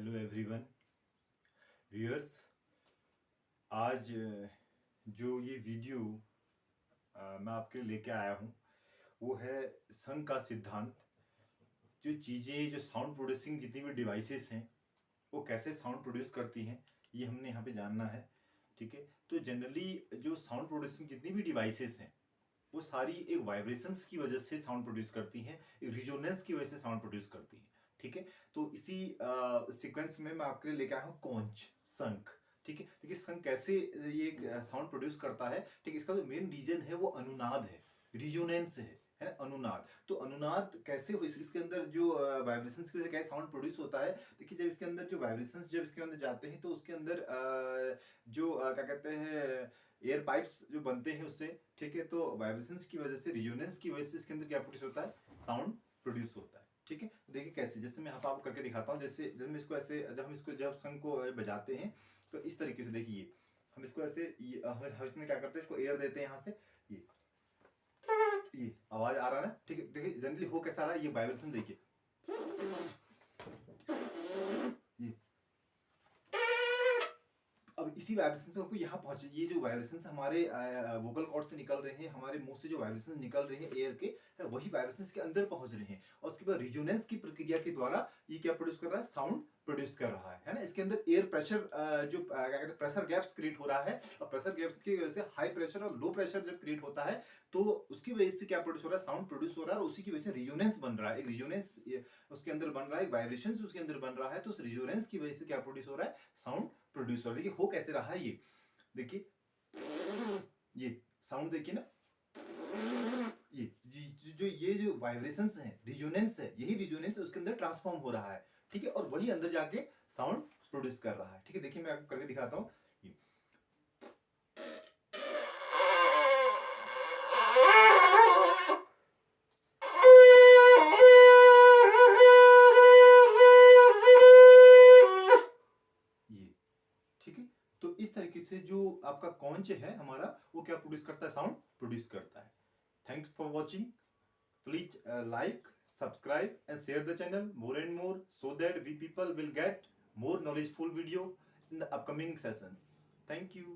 Hello everyone viewers. आज जो ये वीडियो मैं आपके लिए लेके आया हूँ वो है संघ का सिद्धांत। जो चीज़ें जो साउंड प्रोड्यूसिंग जितनी भी डिवाइसेस हैं वो कैसे साउंड प्रोड्यूस करती हैं ये हमने यहाँ पे जानना है। ठीक है, तो जनरली जो साउंड प्रोड्यूसिंग जितनी भी डिवाइसेस हैं वो सारी एक वाइब्रेशंस की वजह से साउंड प्रोड्यूस करती हैं, एक रिजोनेंस की वजह से साउंड प्रोड्यूस करती हैं। ठीक है, तो इसी सीक्वेंस में मैं आपके लिए लेके आया हूँ कॉन्च शंख। ठीक है, देखिए शंख कैसे ये साउंड प्रोड्यूस करता है। ठीक है, इसका जो मेन रीजन है वो अनुनाद है, रिजोनेंस है ना, अनुनाद। तो अनुनाद कैसे हो, इसके अंदर जो वाइब्रेशंस की वजह से कैसे साउंड प्रोड्यूस होता है। देखिए जब इसके अंदर जो वाइब्रेशंस जब इसके अंदर जाते हैं तो उसके अंदर जो क्या कहते हैं एयर पाइप्स जो बनते हैं उससे। ठीक है, तो वाइब्रेशंस की वजह से, रिजोनेंस की वजह से इसके अंदर क्या प्रोड्यूस होता है, साउंड प्रोड्यूस होता है। ठीक है, देखिए कैसे, जैसे मैं आपको करके दिखाता हूँ। जैसे जब हम इसको ऐसे जब शंख को बजाते हैं तो इस तरीके से देखिए हम इसको ऐसे हम इसमें क्या करते हैं, इसको एयर देते हैं यहाँ से, ये आवाज आ रहा है ना। ठीक है, देखिए जनरली हो कैसा रहा है, ये वाइब्रेशन देखिए, ये अब इसी वाइब्रेशन से आपको यहाँ पहुंचे। ये जो वाइब्रेशन हमारे वोकल कॉर्ड से निकल रहे हैं, हमारे मुंह से जो वाइब्रेशन निकल रहे हैं एयर के, वही वाइब्रेशन के अंदर पहुंच रहे हैं और उसके बाद रिजोनेंस की प्रक्रिया के द्वारा ये क्या प्रोड्यूस कर रहा है, साउंड प्रोड्यूस कर रहा है ना। इसके अंदर एयर प्रेशर जो क्या कहते हैं प्रेशर गैप्स क्रिएट हो रहा है और प्रेशर गैप्स की वजह से हाई प्रेशर और लो प्रेशर जब क्रिएट होता है तो उसकी वजह से क्या प्रोड्यूस हो रहा है, साउंड प्रोड्यूस हो रहा है और उसी की वजह से रिजोनेंस बन रहा है। एक रिजोनेंस उसके अंदर बन रहा है, वाइब्रेशन उसके अंदर बन रहा है, तो उस रिजोनेंस की वजह से क्या प्रोड्यूस हो रहा है, साउंड प्रोड्यूस हो रहा है। देखिए हो कैसे रहा है, ये देखिए, ये साउंड देखिए ना, ये जो वाइब्रेशंस हैं, रिजोनेंस है, यही रिजोनेंस उसके अंदर ट्रांसफॉर्म हो रहा है। ठीक है, और वही अंदर जाके साउंड प्रोड्यूस कर रहा है। ठीक है, देखिए मैं आपको करके दिखाता हूँ। ये ठीक है, तो इस तरीके से जो आपका कॉन्च है हमारा वो क्या प्रोड्यूस करता है, साउंड प्रोड्यूस करता है। Thanks for watching. Please like, subscribe and share the channel more and more so that we people will get more knowledgeful video in the upcoming sessions. Thank you.